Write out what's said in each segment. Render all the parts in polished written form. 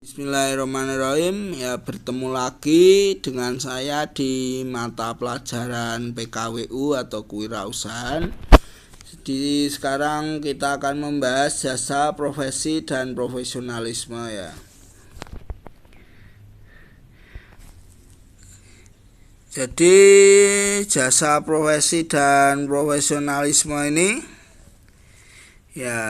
Bismillahirrahmanirrahim. Ya, bertemu lagi dengan saya di mata pelajaran PKWU atau kewirausahaan. Jadi sekarang kita akan membahas jasa, profesi, dan profesionalisme ya. Jadi jasa, profesi, dan profesionalisme ini ya,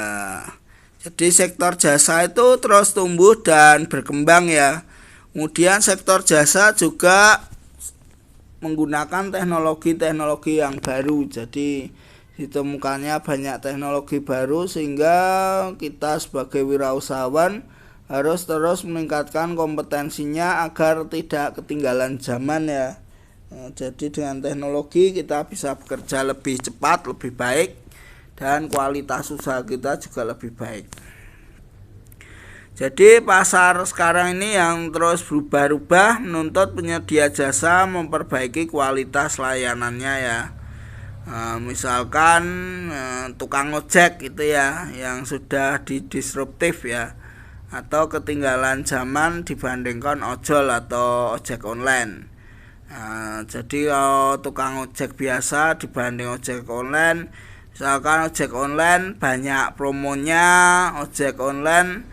jadi sektor jasa itu terus tumbuh dan berkembang ya. Kemudian sektor jasa juga menggunakan teknologi-teknologi yang baru. Jadi ditemukannya banyak teknologi baru sehingga kita sebagai wirausahawan harus terus meningkatkan kompetensinya agar tidak ketinggalan zaman ya. Jadi dengan teknologi kita bisa bekerja lebih cepat, lebih baik, dan kualitas usaha kita juga lebih baik. Jadi pasar sekarang ini yang terus berubah-ubah menuntut penyedia jasa memperbaiki kualitas layanannya ya. Misalkan tukang ojek itu ya yang sudah disruptif ya, atau ketinggalan zaman dibandingkan ojol atau ojek online. Jadi kalau tukang ojek biasa dibanding ojek online, misalkan ojek online banyak promonya, ojek online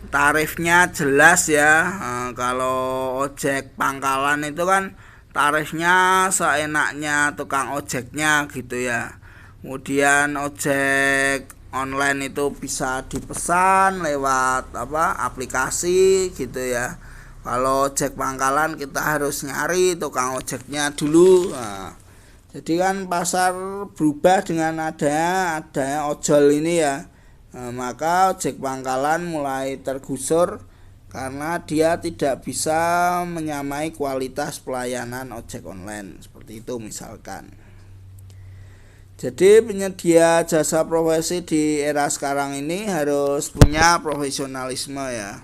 tarifnya jelas ya. Kalau ojek pangkalan itu kan tarifnya seenaknya tukang ojeknya gitu ya. Kemudian ojek online itu bisa dipesan lewat aplikasi gitu ya. Kalau ojek pangkalan kita harus nyari tukang ojeknya dulu. Jadi kan pasar berubah dengan adanya ojol ini ya. Maka ojek pangkalan mulai tergusur karena dia tidak bisa menyamai kualitas pelayanan ojek online seperti itu misalkan. Jadi penyedia jasa profesi di era sekarang ini harus punya profesionalisme ya.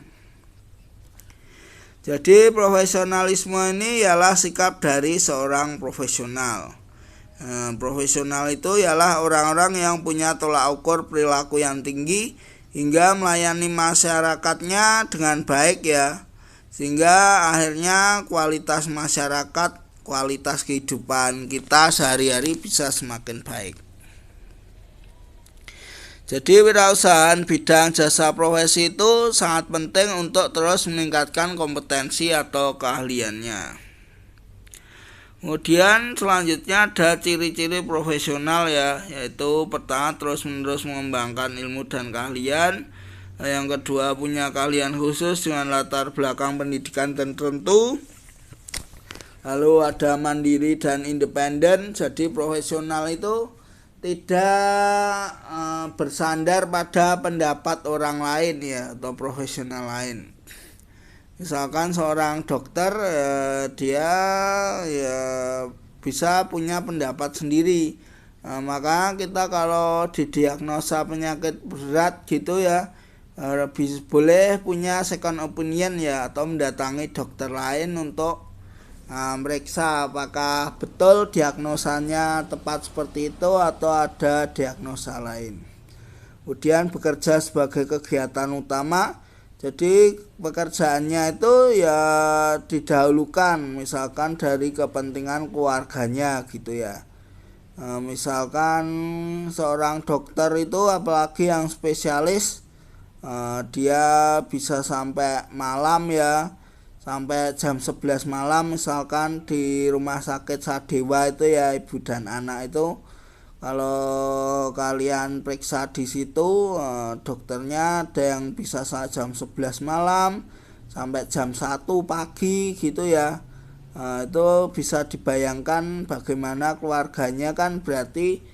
Jadi profesionalisme ini ialah sikap dari seorang profesional. Profesional itu ialah orang-orang yang punya tolak ukur perilaku yang tinggi hingga melayani masyarakatnya dengan baik ya, sehingga akhirnya kualitas masyarakat, kualitas kehidupan kita sehari-hari bisa semakin baik. Jadi wirausahaan bidang jasa profesi itu sangat penting untuk terus meningkatkan kompetensi atau keahliannya. Kemudian selanjutnya ada ciri-ciri profesional ya, yaitu pertama terus-menerus mengembangkan ilmu dan keahlian. Yang kedua punya keahlian khusus dengan latar belakang pendidikan tertentu. Lalu ada mandiri dan independen. Jadi profesional itu tidak bersandar pada pendapat orang lain ya, atau profesional lain. Misalkan seorang dokter dia ya bisa punya pendapat sendiri. Maka kita kalau didiagnosa penyakit berat gitu ya, boleh punya second opinion ya, atau mendatangi dokter lain untuk meriksa apakah betul diagnosanya tepat seperti itu atau ada diagnosa lain. Kemudian bekerja sebagai kegiatan utama. Jadi pekerjaannya itu ya didahulukan misalkan dari kepentingan keluarganya gitu ya. Misalkan seorang dokter itu apalagi yang spesialis, dia bisa sampai malam ya, sampai jam 11 malam misalkan di rumah sakit Sadewa itu ya, ibu dan anak itu. Kalau kalian periksa di situ, dokternya ada yang bisa jam 11 malam sampai jam 1 pagi gitu ya. Itu bisa dibayangkan bagaimana keluarganya kan berarti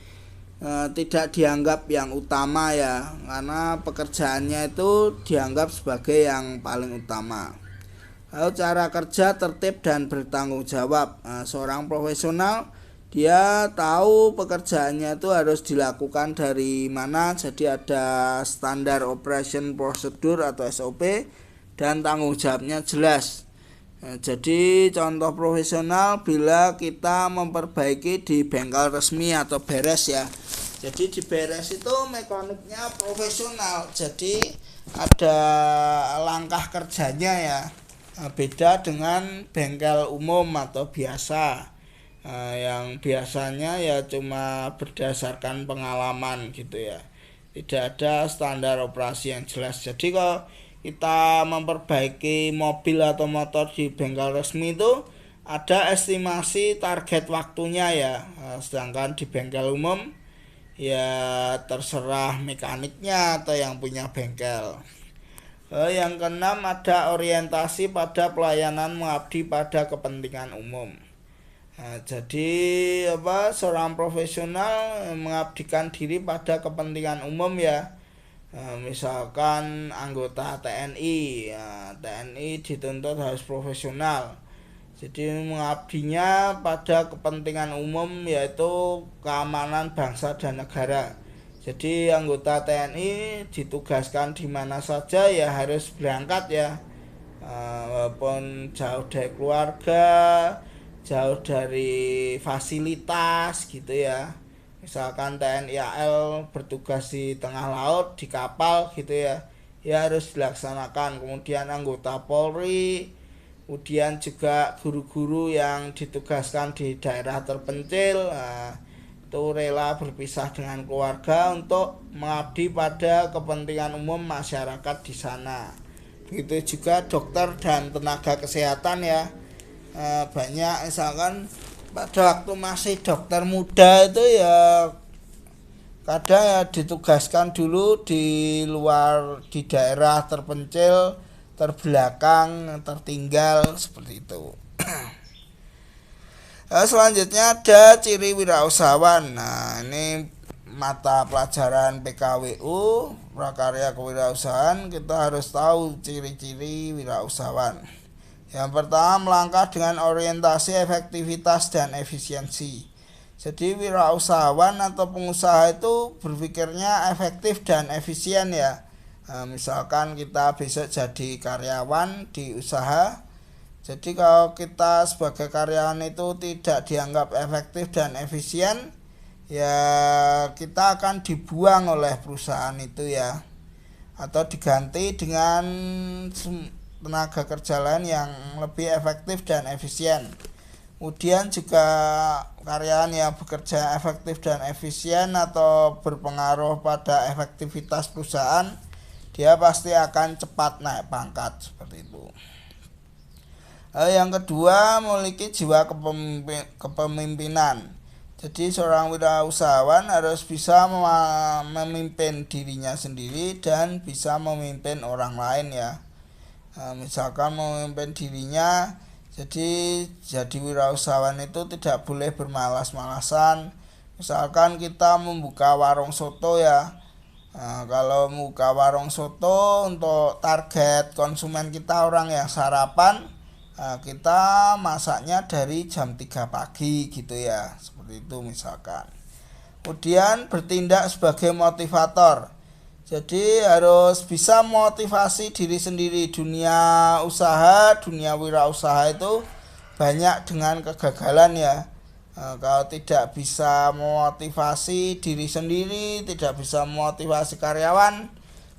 tidak dianggap yang utama ya, karena pekerjaannya itu dianggap sebagai yang paling utama. Lalu cara kerja tertib dan bertanggung jawab. Seorang profesional dia tahu pekerjaannya itu harus dilakukan dari mana, jadi ada standar operation procedure atau SOP dan tanggung jawabnya jelas. Jadi contoh profesional bila kita memperbaiki di bengkel resmi atau beres ya. Jadi di BRS itu mekaniknya profesional, jadi ada langkah kerjanya ya. Beda dengan bengkel umum atau biasa, yang biasanya ya cuma berdasarkan pengalaman gitu ya, tidak ada standar operasi yang jelas. Jadi kalau kita memperbaiki mobil atau motor di bengkel resmi itu ada estimasi target waktunya ya. Sedangkan di bengkel umum ya terserah mekaniknya atau yang punya bengkel. Yang keenam, ada orientasi pada pelayanan mengabdi pada kepentingan umum. Jadi seorang profesional mengabdikan diri pada kepentingan umum ya. Misalkan anggota TNI, TNI dituntut harus profesional. Jadi mengabdinya pada kepentingan umum, yaitu keamanan bangsa dan negara. Jadi anggota TNI ditugaskan di mana saja ya harus berangkat ya, walaupun jauh dari keluarga, jauh dari fasilitas gitu ya. Misalkan TNI AL bertugas di tengah laut di kapal gitu ya, ya harus dilaksanakan. Kemudian anggota Polri, kemudian juga guru-guru yang ditugaskan di daerah terpencil, itu rela berpisah dengan keluarga untuk mengabdi pada kepentingan umum masyarakat di sana. Begitu juga dokter dan tenaga kesehatan ya. Banyak misalkan pada waktu masih dokter muda itu ya kadang ya ditugaskan dulu di luar, di daerah terpencil, terbelakang, tertinggal seperti itu. Selanjutnya ada ciri wirausahawan. Nah, ini mata pelajaran PKWU, prakarya kewirausahaan. Kita harus tahu ciri-ciri wirausahawan. Yang pertama, melangkah dengan orientasi efektivitas dan efisiensi. Jadi wirausahawan atau pengusaha itu berpikirnya efektif dan efisien ya. Misalkan kita besok jadi karyawan di usaha. Jadi kalau kita sebagai karyawan itu tidak dianggap efektif dan efisien, ya kita akan dibuang oleh perusahaan itu ya, atau diganti dengan tenaga kerja lain yang lebih efektif dan efisien. Kemudian juga karyawan yang bekerja efektif dan efisien atau berpengaruh pada efektivitas perusahaan, dia pasti akan cepat naik pangkat seperti itu. Yang kedua, memiliki jiwa kepemimpinan. Jadi seorang wirausahawan harus bisa memimpin dirinya sendiri dan bisa memimpin orang lain ya. Misalkan memimpin dirinya, jadi wirausahawan itu tidak boleh bermalas-malasan. Misalkan kita membuka warung soto ya. Kalau membuka warung soto untuk target konsumen kita orang yang sarapan, kita masaknya dari jam 3 pagi gitu ya, seperti itu misalkan. Kemudian bertindak sebagai motivator. Jadi harus bisa motivasi diri sendiri. Dunia usaha, dunia wirausaha itu banyak dengan kegagalan ya. Kalau tidak bisa memotivasi diri sendiri, tidak bisa memotivasi karyawan,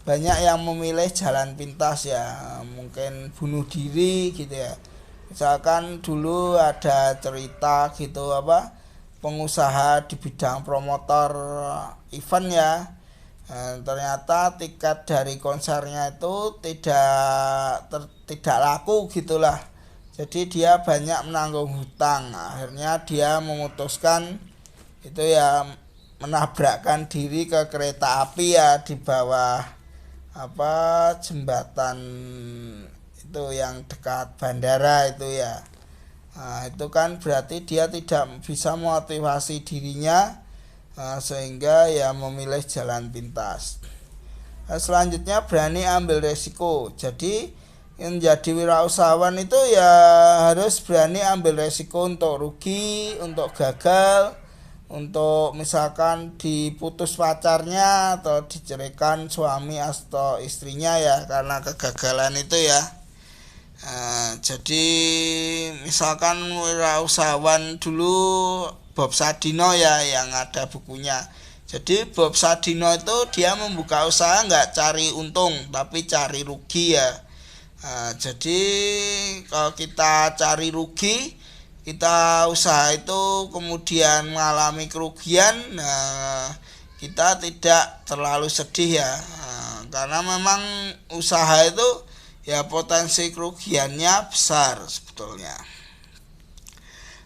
banyak yang memilih jalan pintas ya, mungkin bunuh diri gitu ya. Misalkan dulu ada cerita gitu pengusaha di bidang promotor event ya, ternyata tiket dari konsernya itu tidak laku gitulah. Jadi dia banyak menanggung hutang. Akhirnya dia memutuskan itu ya menabrakkan diri ke kereta api ya di bawah jembatan itu yang dekat bandara itu ya. Itu kan berarti dia tidak bisa memotivasi dirinya, sehingga ya memilih jalan pintas. Selanjutnya berani ambil resiko. Jadi menjadi wirausahawan itu ya harus berani ambil resiko untuk rugi, untuk gagal, untuk misalkan diputus pacarnya atau diceraikan suami atau istrinya ya karena kegagalan itu ya. Jadi misalkan wirausahawan dulu Bob Sadino ya yang ada bukunya, Jadi Bob Sadino itu dia membuka usaha nggak cari untung tapi cari rugi ya. Jadi kalau kita cari rugi, kita usaha itu kemudian mengalami kerugian, kita tidak terlalu sedih ya. Karena memang usaha itu ya potensi kerugiannya besar sebetulnya.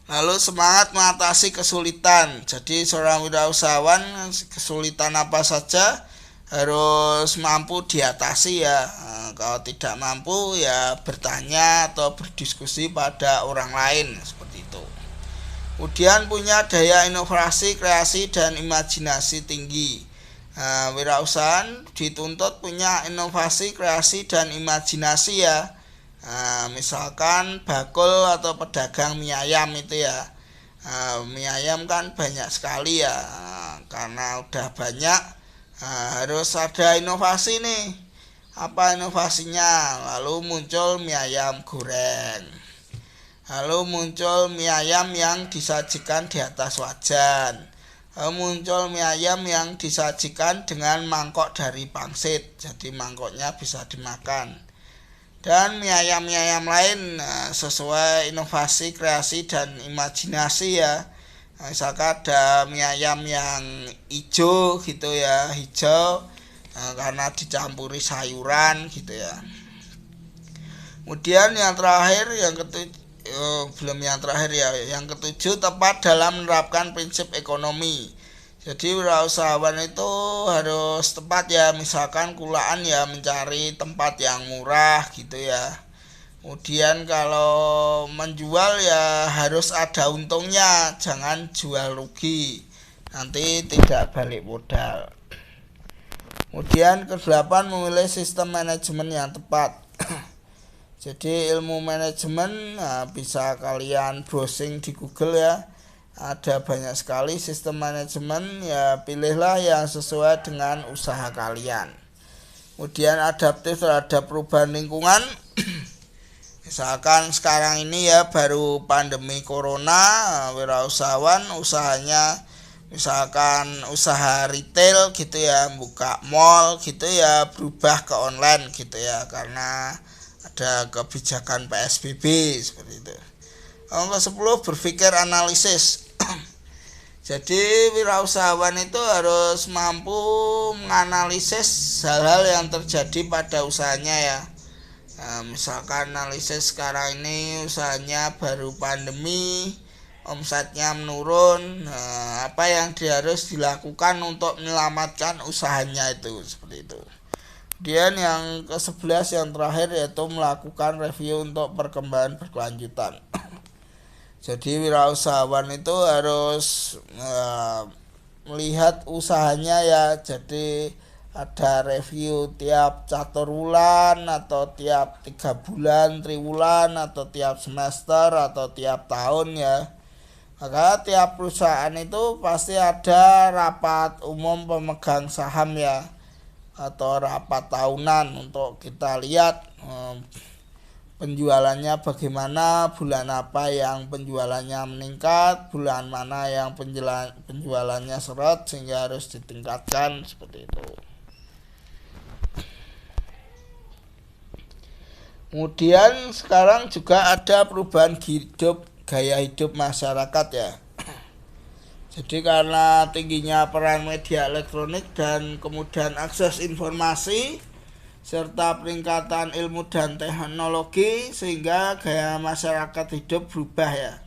Lalu semangat mengatasi kesulitan. Jadi seorang wirausahawan kesulitan apa saja harus mampu diatasi ya. Kalau tidak mampu ya bertanya atau berdiskusi pada orang lain seperti itu. Kemudian punya daya inovasi, kreasi dan imajinasi tinggi. Wirausahaan dituntut punya inovasi, kreasi dan imajinasi ya. Misalkan bakul atau pedagang mie ayam itu ya, mie ayam kan banyak sekali ya, karena udah banyak harus ada inovasi nih. Apa inovasinya? Lalu muncul mie ayam goreng, lalu muncul mie ayam yang disajikan di atas wajan, lalu muncul mie ayam yang disajikan dengan mangkok dari pangsit, jadi mangkoknya bisa dimakan. Dan mie ayam lain sesuai inovasi, kreasi dan imajinasi ya. Misalkan ada mie ayam yang hijau gitu ya, hijau karena dicampuri sayuran gitu ya. Kemudian yang terakhir, yang ketujuh tepat dalam menerapkan prinsip ekonomi. Jadi wirausahawan itu harus tepat ya, misalkan kulaan ya mencari tempat yang murah gitu ya. Kemudian kalau menjual ya harus ada untungnya, jangan jual rugi, nanti tidak balik modal. Kemudian kedelapan, memilih sistem manajemen yang tepat. Jadi ilmu manajemen bisa kalian browsing di Google ya. Ada banyak sekali sistem manajemen ya, pilihlah yang sesuai dengan usaha kalian. Kemudian adaptif terhadap perubahan lingkungan. Misalkan sekarang ini ya baru pandemi corona, wirausahawan usahanya misalkan usaha retail gitu ya, buka mall gitu ya, berubah ke online gitu ya, karena ada kebijakan PSBB seperti itu. Yang ke-10, berpikir analisis. Jadi wirausahawan itu harus mampu menganalisis hal-hal yang terjadi pada usahanya ya. Misalkan analisis sekarang ini usahanya baru pandemi, omsetnya menurun, apa yang harus dilakukan untuk menyelamatkan usahanya itu, seperti itu. Kemudian yang ke-11 yang terakhir yaitu melakukan review untuk perkembangan berkelanjutan. Jadi wirausahawan itu harus melihat usahanya ya, jadi ada review tiap catur bulan atau tiap 3 bulan, triwulan atau tiap semester atau tiap tahun ya. Maka tiap perusahaan itu pasti ada rapat umum pemegang saham ya, atau rapat tahunan untuk kita lihat penjualannya bagaimana, bulan apa yang penjualannya meningkat, bulan mana yang penjualannya seret sehingga harus ditingkatkan, seperti itu. Kemudian sekarang juga ada perubahan gaya hidup masyarakat ya. Jadi karena tingginya peran media elektronik dan kemudian akses informasi serta peningkatan ilmu dan teknologi, sehingga gaya masyarakat hidup berubah ya.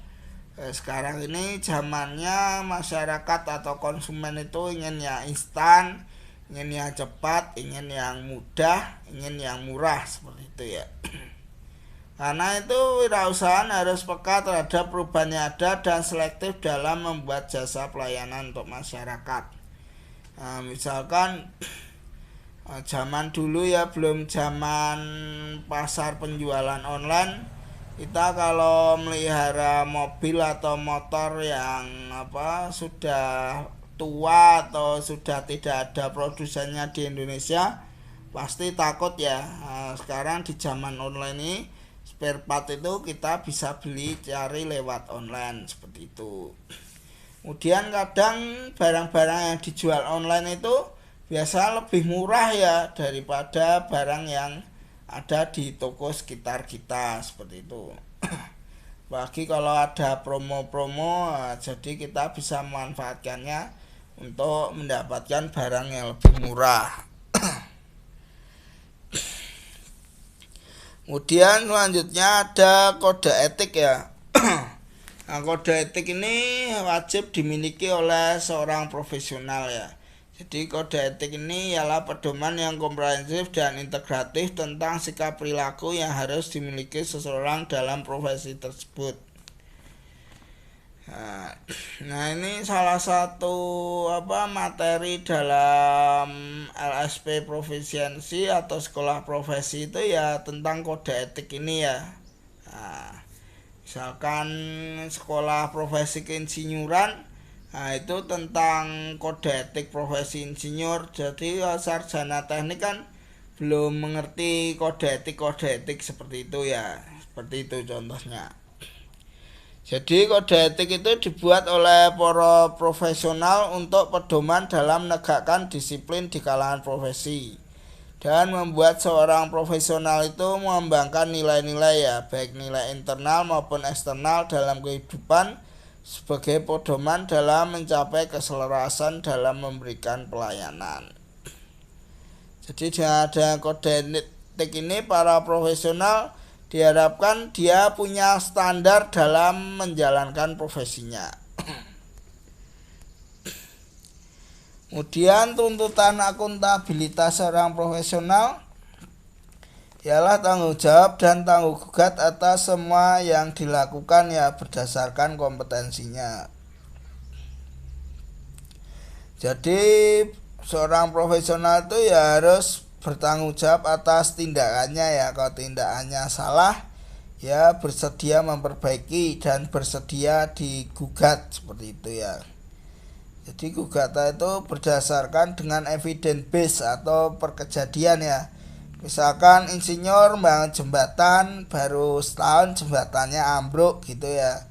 Sekarang ini zamannya masyarakat atau konsumen itu ingin yang instan, ingin yang cepat, ingin yang mudah, ingin yang murah, seperti itu ya. Karena itu wirausahaan harus peka terhadap perubahan yang ada dan selektif dalam membuat jasa pelayanan untuk masyarakat. Misalkan zaman dulu ya, belum zaman pasar penjualan online, kita kalau melihara mobil atau motor yang sudah tua atau sudah tidak ada produsennya di Indonesia, pasti takut ya. Sekarang di zaman online ini spare part itu kita bisa cari lewat online, seperti itu. Kemudian kadang barang-barang yang dijual online itu biasa lebih murah ya daripada barang yang ada di toko sekitar kita, seperti itu. Bagi kalau ada promo-promo, jadi kita bisa memanfaatkannya untuk mendapatkan barang yang lebih murah. Kemudian selanjutnya ada kode etik ya. Nah, kode etik ini wajib dimiliki oleh seorang profesional ya. Jadi kode etik ini ialah pedoman yang komprehensif dan integratif tentang sikap perilaku yang harus dimiliki seseorang dalam profesi tersebut. Nah, ini salah satu materi dalam LSP Profesiensi atau sekolah profesi itu ya tentang kode etik ini ya. Nah, misalkan sekolah profesi keinsinyuran, nah itu tentang kode etik profesi insinyur. Jadi sarjana teknik kan belum mengerti kode etik seperti itu ya. Seperti itu contohnya. Jadi kode etik itu dibuat oleh para profesional untuk pedoman dalam menegakkan disiplin di kalangan profesi dan membuat seorang profesional itu mengembangkan nilai-nilai ya, baik nilai internal maupun eksternal dalam kehidupan sebagai pedoman dalam mencapai keselarasan dalam memberikan pelayanan. Jadi dengan ada kode etik ini para profesional diharapkan dia punya standar dalam menjalankan profesinya. Kemudian tuntutan akuntabilitas seorang profesional ialah tanggung jawab dan tanggung gugat atas semua yang dilakukan ya berdasarkan kompetensinya. Jadi seorang profesional itu ya harus bertanggung jawab atas tindakannya ya. Kalau tindakannya salah ya bersedia memperbaiki dan bersedia digugat, seperti itu ya. Jadi gugatan itu berdasarkan dengan evidence base atau perkejadian ya. Misalkan insinyur membangun jembatan, baru setahun jembatannya ambruk gitu ya,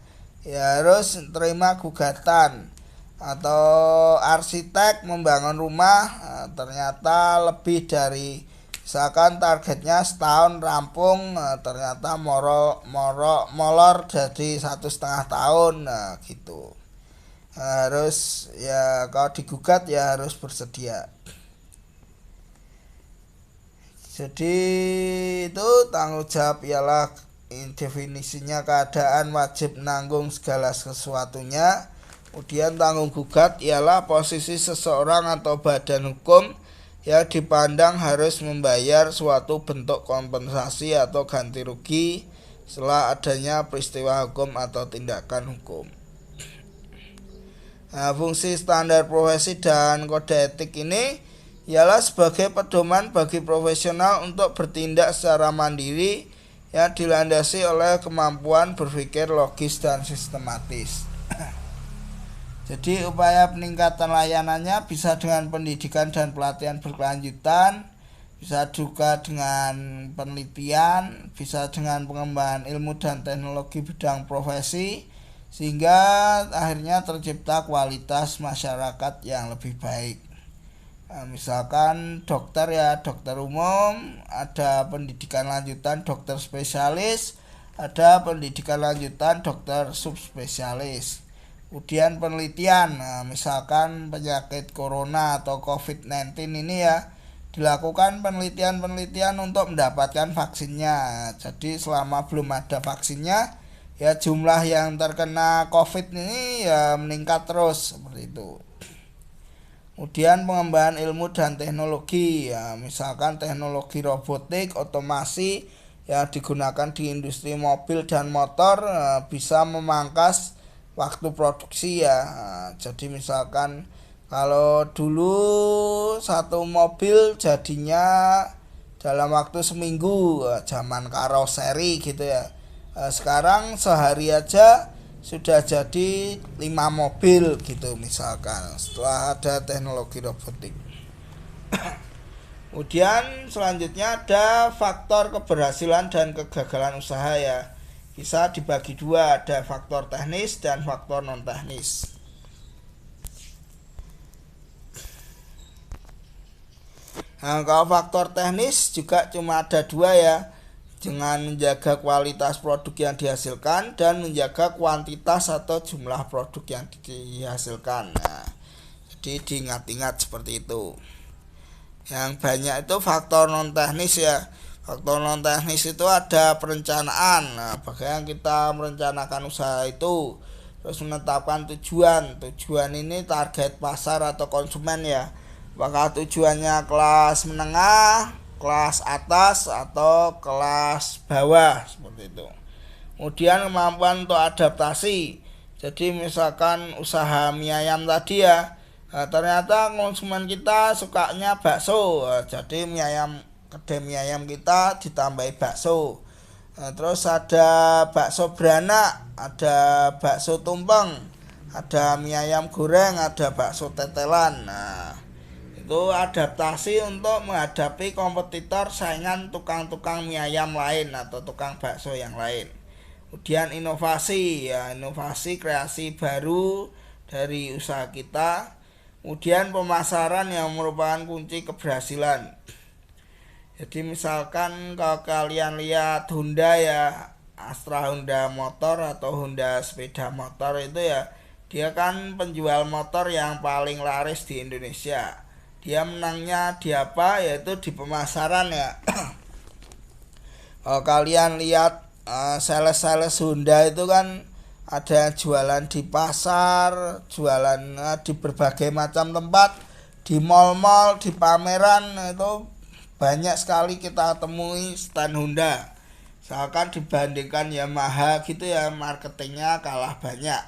ya harus terima gugatan. Atau arsitek membangun rumah, ternyata lebih dari misalkan targetnya setahun rampung, ternyata molor jadi 1,5 tahun, nah gitu. Harus ya kalau digugat ya harus bersedia. Jadi itu tanggung jawab ialah definisinya keadaan wajib menanggung segala sesuatunya. Kemudian tanggung gugat ialah posisi seseorang atau badan hukum yang dipandang harus membayar suatu bentuk kompensasi atau ganti rugi setelah adanya peristiwa hukum atau tindakan hukum. Nah, fungsi standar profesi dan kode etik ini ialah sebagai pedoman bagi profesional untuk bertindak secara mandiri yang dilandasi oleh kemampuan berpikir logis dan sistematis. Jadi upaya peningkatan layanannya bisa dengan pendidikan dan pelatihan berkelanjutan, bisa juga dengan penelitian, bisa dengan pengembangan ilmu dan teknologi bidang profesi, sehingga akhirnya tercipta kualitas masyarakat yang lebih baik. Nah, misalkan dokter ya, dokter umum, ada pendidikan lanjutan dokter spesialis, ada pendidikan lanjutan dokter subspesialis. Kemudian penelitian, nah, misalkan penyakit corona atau COVID-19 ini ya, dilakukan penelitian-penelitian untuk mendapatkan vaksinnya. Jadi selama belum ada vaksinnya, ya jumlah yang terkena COVID ini ya meningkat terus, seperti itu. Kemudian pengembangan ilmu dan teknologi, ya misalkan teknologi robotik, otomasi yang digunakan di industri mobil dan motor bisa memangkas waktu produksi ya. Jadi misalkan kalau dulu satu mobil jadinya dalam waktu seminggu, zaman karoseri gitu ya. Sekarang sehari aja sudah jadi 5 mobil gitu misalkan, setelah ada teknologi robotik. Kemudian selanjutnya ada faktor keberhasilan dan kegagalan usaha ya. Bisa dibagi dua, ada faktor teknis dan faktor non teknis. Nah, kalau faktor teknis juga cuma ada dua ya, dengan menjaga kualitas produk yang dihasilkan dan menjaga kuantitas atau jumlah produk yang dihasilkan. Nah, jadi diingat-ingat seperti itu. Yang banyak itu faktor non teknis ya. Faktor non teknis itu ada perencanaan. Nah, bagaimana kita merencanakan usaha itu, terus menetapkan tujuan. Tujuan ini target pasar atau konsumen ya. Apakah tujuannya kelas menengah, kelas atas, atau kelas bawah, seperti itu. Kemudian kemampuan untuk adaptasi. Jadi misalkan usaha mie ayam tadi ya, nah, ternyata konsumen kita sukanya bakso, jadi kedai mie ayam kita ditambahi bakso. Nah, terus ada bakso beranak, ada bakso tumpeng, ada mie ayam goreng, ada bakso tetelan. Nah, itu adaptasi untuk menghadapi kompetitor saingan tukang-tukang mie ayam lain atau tukang bakso yang lain. Kemudian inovasi ya, inovasi kreasi baru dari usaha kita. Kemudian pemasaran yang merupakan kunci keberhasilan. Jadi misalkan kalau kalian lihat Honda ya, Astra Honda motor atau Honda sepeda motor itu ya, dia kan penjual motor yang paling laris di Indonesia. Dia menangnya di apa? Yaitu di pemasaran ya. Kalau kalian lihat sales-sales Honda itu kan ada jualan di pasar, jualan di berbagai macam tempat, di mall-mall, di pameran, itu banyak sekali kita temui stand Honda. Misalkan dibandingkan Yamaha gitu ya, marketingnya kalah banyak.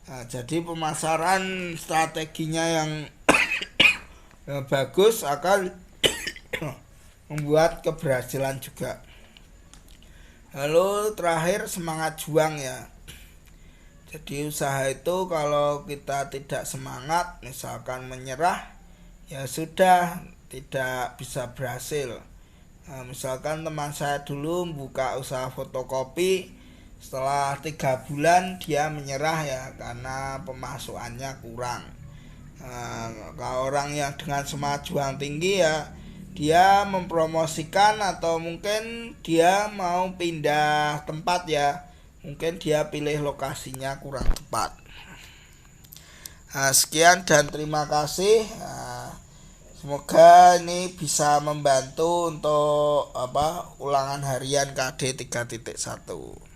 Nah, jadi pemasaran strateginya yang bagus akan membuat keberhasilan juga. Lalu terakhir semangat juang ya. Jadi usaha itu kalau kita tidak semangat, misalkan menyerah, ya sudah tidak bisa berhasil. Nah, misalkan teman saya dulu buka usaha fotokopi, setelah 3 bulan dia menyerah ya karena pemasukannya kurang. Nah, kalau orang yang dengan semangat juang tinggi ya, dia mempromosikan atau mungkin dia mau pindah tempat ya, mungkin dia pilih lokasinya kurang tepat. Nah, sekian dan terima kasih. Nah, semoga ini bisa membantu untuk ulangan harian KD 3.1.